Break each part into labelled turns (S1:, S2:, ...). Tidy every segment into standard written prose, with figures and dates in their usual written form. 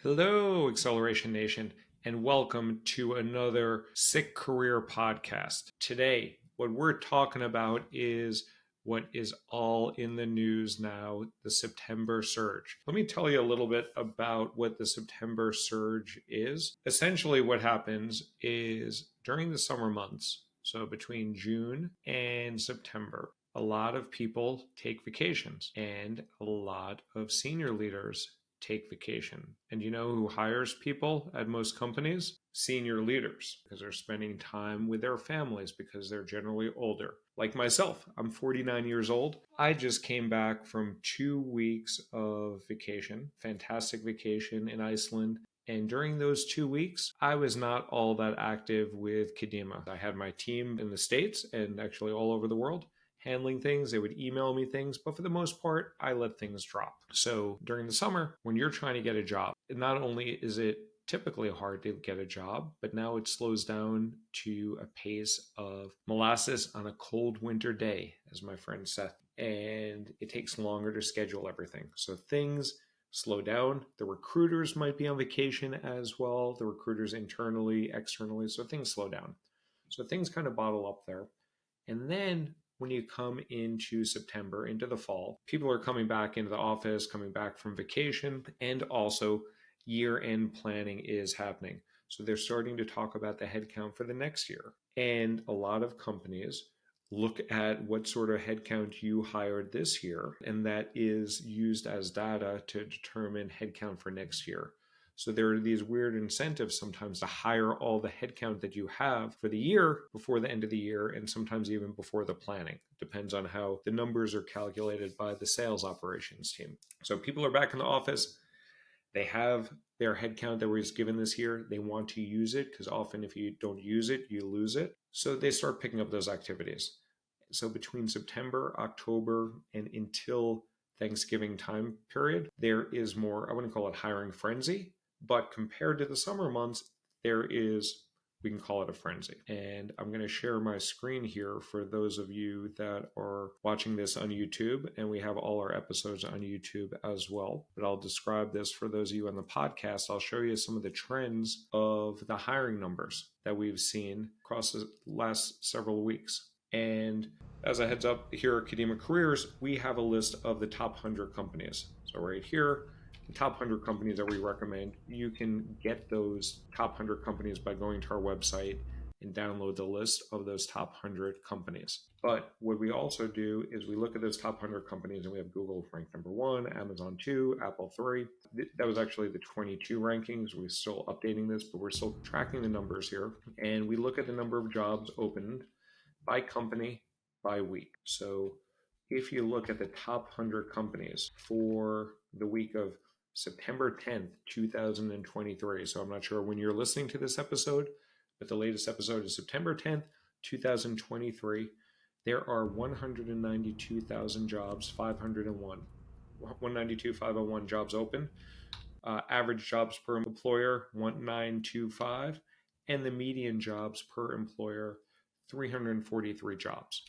S1: Hello, Acceleration Nation, and welcome to another Sick Career podcast. Today, what we're talking about is what is all in the news now, the September surge. Let me tell you a little bit about what the September surge is. Essentially, what happens is during the summer months, so between June and September, a lot of people take vacations and a lot of senior leaders take vacation. And you know who hires people at most companies? Senior leaders, because they're spending time with their families because they're generally older. Like myself, I'm 49 years old. I just came back from 2 weeks of vacation, fantastic vacation in Iceland. And during those 2 weeks, I was not all that active with Kadima. I had my team in the States and actually all over the world handling things. They would email me things, but for the most part, I let things drop. So during the summer, when you're trying to get a job, not only is it typically hard to get a job, but now it slows down to a pace of molasses on a cold winter day, as my friend Seth. And it takes longer to schedule everything. So things slow down. The recruiters might be on vacation as well, the recruiters internally, externally. So things slow down. So things kind of bottle up there. And then when you come into September, into the fall, people are coming back into the office, coming back from vacation, and also year-end planning is happening. So they're starting to talk about the headcount for the next year. And a lot of companies look at what sort of headcount you hired this year, and that is used as data to determine headcount for next year. So there are these weird incentives sometimes to hire all the headcount that you have for the year before the end of the year, and sometimes even before the planning. Depends on how the numbers are calculated by the sales operations team. So people are back in the office. They have their headcount that was given this year. They want to use it because often if you don't use it, you lose it. So they start picking up those activities. So between September, October, and until Thanksgiving time period, there is more, I wouldn't call it hiring frenzy, but compared to the summer months, there is, we can call it a frenzy. And I'm going to share my screen here for those of you that are watching this on YouTube, and we have all our episodes on YouTube as well. But I'll describe this for those of you on the podcast. I'll show you some of the trends of the hiring numbers that we've seen across the last several weeks. And as a heads up, here at Kadima Careers, we have a list of the top 100 companies. So right here, the top 100 companies that we recommend. You can get those top 100 companies by going to our website and download the list of those top 100 companies. But what we also do is we look at those top 100 companies, and we have Google ranked number 1, Amazon 2, Apple 3. That was actually the 22 rankings. We're still updating this, but we're still tracking the numbers here. And we look at the number of jobs opened by company by week. So if you look at the top 100 companies for the week of September 10th, 2023. So I'm not sure when you're listening to this episode, but the latest episode is September 10th, 2023. There are 192,000 jobs, 501. 192,501 jobs open. Average jobs per employer, 1925. And the median jobs per employer, 343 jobs.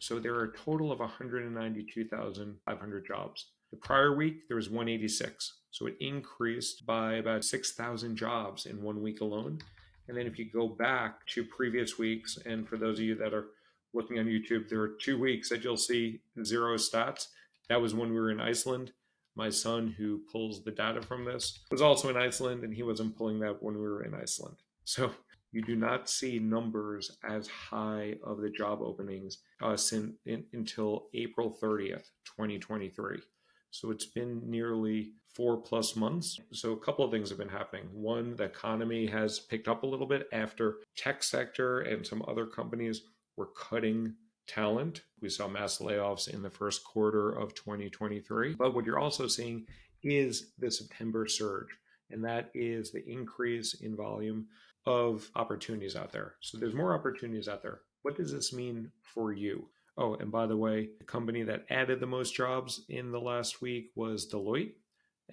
S1: So there are a total of 192,500 jobs. The prior week, there was 186. So it increased by about 6,000 jobs in 1 week alone. And then if you go back to previous weeks, and for those of you that are looking on YouTube, there are 2 weeks that you'll see zero stats. That was when we were in Iceland. My son, who pulls the data from this, was also in Iceland, and he wasn't pulling that when we were in Iceland. So you do not see numbers as high of the job openings until April 30th, 2023. So it's been nearly 4+ months. So a couple of things have been happening. One, the economy has picked up a little bit after tech sector and some other companies were cutting talent. We saw mass layoffs in the first quarter of 2023. But what you're also seeing is the September surge, and that is the increase in volume of opportunities out there. So there's more opportunities out there. What does this mean for you? Oh, and by the way, the company that added the most jobs in the last week was Deloitte,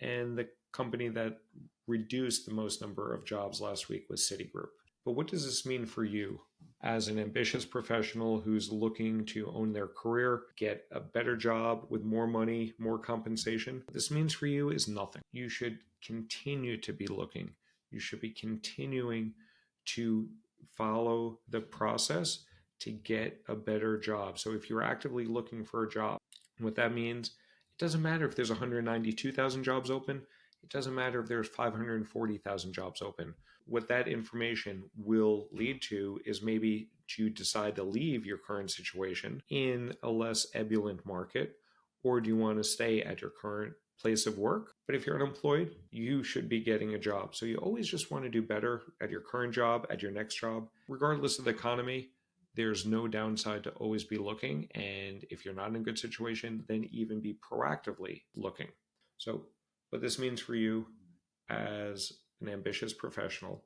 S1: and the company that reduced the most number of jobs last week was Citigroup. But what does this mean for you as an ambitious professional who's looking to own their career, get a better job with more money, more compensation? What this means for you is nothing. You should continue to be looking. You should be continuing to follow the process to get a better job. So if you're actively looking for a job, what that means, it doesn't matter if there's 192,000 jobs open. It doesn't matter if there's 540,000 jobs open. What that information will lead to is maybe to decide to leave your current situation in a less ebullient market, or do you want to stay at your current place of work? But if you're unemployed, you should be getting a job. So you always just want to do better at your current job, at your next job. Regardless of the economy, there's no downside to always be looking. And if you're not in a good situation, then even be proactively looking. So what this means for you as an ambitious professional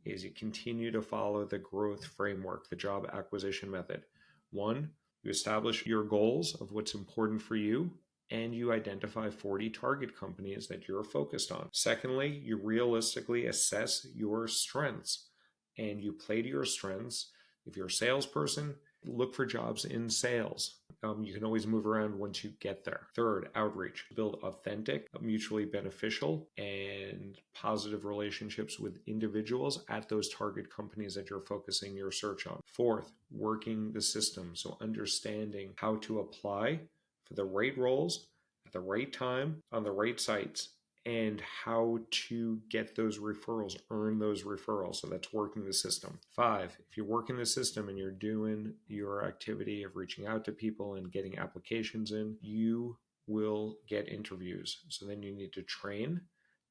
S1: is you continue to follow the growth framework, the job acquisition method. One, you establish your goals of what's important for you, and you identify 40 target companies that you're focused on. Secondly, you realistically assess your strengths and you play to your strengths. If you're a salesperson, look for jobs in sales. You can always move around once you get there. Third, outreach. Build authentic, mutually beneficial, and positive relationships with individuals at those target companies that you're focusing your search on. Fourth, working the system. So understanding how to apply for the right roles at the right time on the right sites, and how to get those referrals, earn those referrals. So that's working the system. 5, if you're working the system and you're doing your activity of reaching out to people and getting applications in, you will get interviews. So then you need to train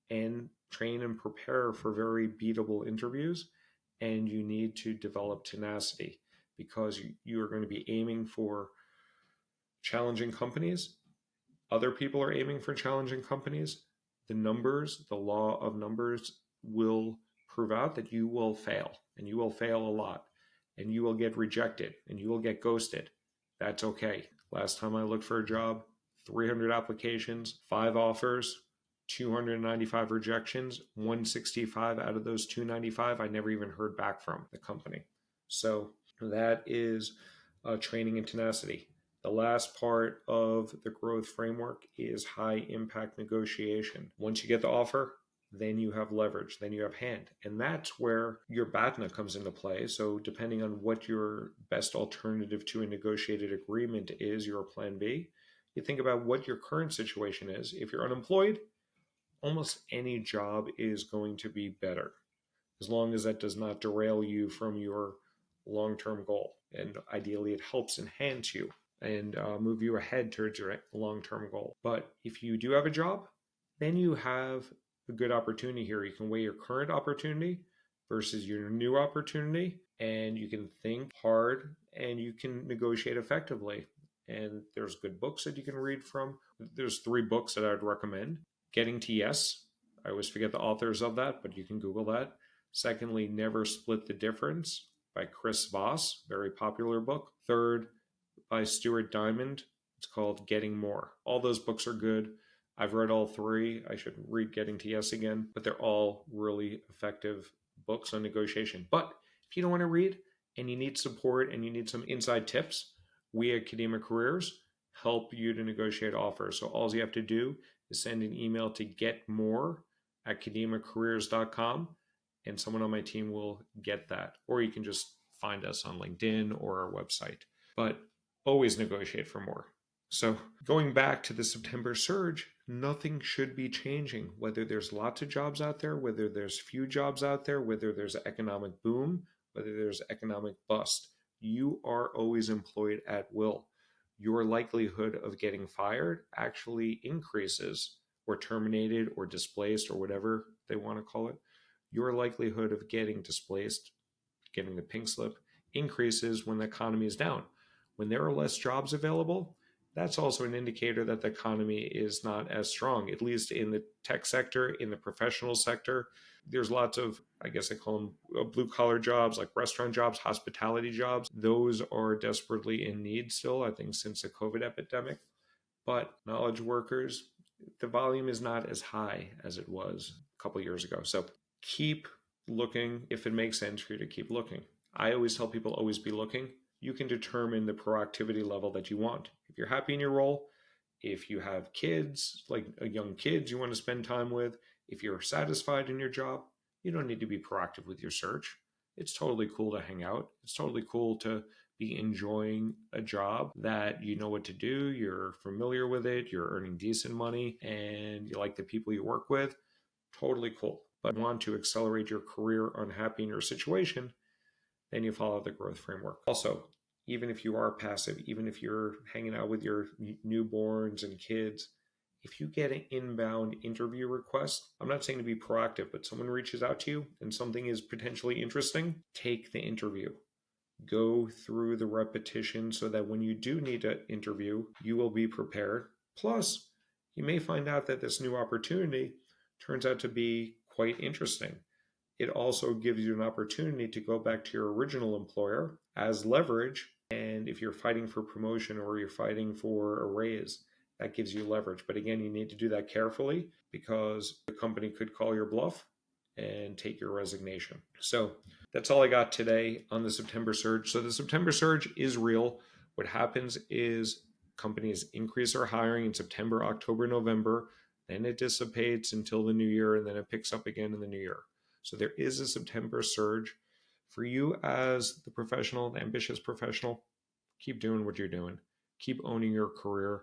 S1: and prepare for very beatable interviews. And you need to develop tenacity, because you are going to be aiming for challenging companies. Other people are aiming for challenging companies. The numbers, the law of numbers will prove out that you will fail, and you will fail a lot, and you will get rejected, and you will get ghosted. That's okay. Last time I looked for a job, 300 applications, 5 offers, 295 rejections, 165 out of those 295 I never even heard back from the company. So that is training and tenacity. The last part of the growth framework is high impact negotiation. Once you get the offer, then you have leverage, then you have hand. And that's where your BATNA comes into play. So depending on what your best alternative to a negotiated agreement is, your plan B, you think about what your current situation is. If you're unemployed, almost any job is going to be better, as long as that does not derail you from your long-term goal. And ideally, it helps enhance you and move you ahead towards your long-term goal. But if you do have a job, then you have a good opportunity here. You can weigh your current opportunity versus your new opportunity, and you can think hard and you can negotiate effectively. And there's good books that you can read from. There's 3 books that I'd recommend. Getting to Yes. I always forget the authors of that, but you can Google that. Secondly, Never Split the Difference by Chris Voss, very popular book. Third, by Stuart Diamond. It's called Getting More. All those books are good. I've read all 3. I should read Getting to Yes again, but they're all really effective books on negotiation. But if you don't want to read and you need support and you need some inside tips, we at Kadima Careers help you to negotiate offers. So all you have to do is send an email to getmore@kadimacareers.com, and someone on my team will get that. Or you can just find us on LinkedIn or our website. But always negotiate for more. So going back to the September surge, nothing should be changing. Whether there's lots of jobs out there, whether there's few jobs out there, whether there's an economic boom, whether there's economic bust, you are always employed at will. Your likelihood of getting fired actually increases, or terminated or displaced, or whatever they want to call it. Your likelihood of getting displaced, getting the pink slip, increases when the economy is down. When there are less jobs available, that's also an indicator that the economy is not as strong, at least in the tech sector, in the professional sector. There's lots of, I guess I call them blue-collar jobs, like restaurant jobs, hospitality jobs. Those are desperately in need still, I think, since the COVID epidemic. But knowledge workers, the volume is not as high as it was a couple of years ago. So keep looking if it makes sense for you to keep looking. I always tell people, always be looking. You can determine the proactivity level that you want. If you're happy in your role, if you have kids, like young kids you want to spend time with, If you're satisfied in your job, you don't need to be proactive with your search. It's totally cool to hang out. It's totally cool to be enjoying a job that you know what to do, you're familiar with it, you're earning decent money, and you like the people you work with. Totally cool. But want to accelerate your career, unhappy in your situation, then you follow the growth framework. Also, even if you are passive, even if you're hanging out with your newborns and kids, if you get an inbound interview request, I'm not saying to be proactive, but someone reaches out to you and something is potentially interesting, take the interview. Go through the repetition so that when you do need to interview, you will be prepared. Plus, you may find out that this new opportunity turns out to be quite interesting. It also gives you an opportunity to go back to your original employer as leverage. And if you're fighting for promotion or you're fighting for a raise, that gives you leverage. But again, you need to do that carefully because the company could call your bluff and take your resignation. So that's all I got today on the September surge. So the September surge is real. What happens is companies increase their hiring in September, October, November. Then it dissipates until the new year, and then it picks up again in the new year. So there is a September surge. For you as the professional, the ambitious professional, keep doing what you're doing. Keep owning your career.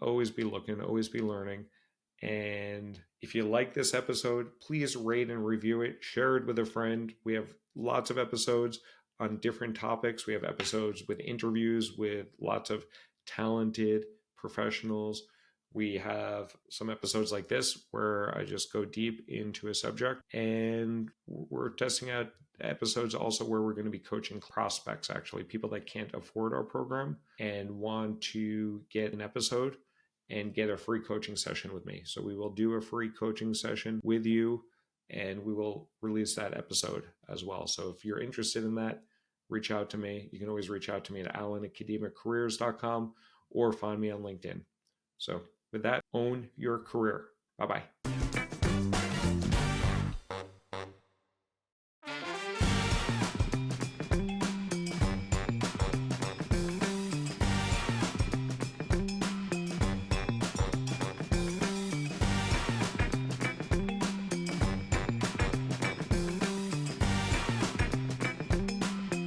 S1: Always be looking, always be learning. And if you like this episode, please rate and review it. Share it with a friend. We have lots of episodes on different topics. We have episodes with interviews with lots of talented professionals. We have some episodes like this where I just go deep into a subject, and we're testing out episodes also where we're going to be coaching prospects, actually people that can't afford our program and want to get an episode and get a free coaching session with me. So we will do a free coaching session with you, and we will release that episode as well. So if you're interested in that, reach out to me. You can always reach out to me at alan@kademacareers.com or find me on LinkedIn. So with that, own your career. Bye-bye.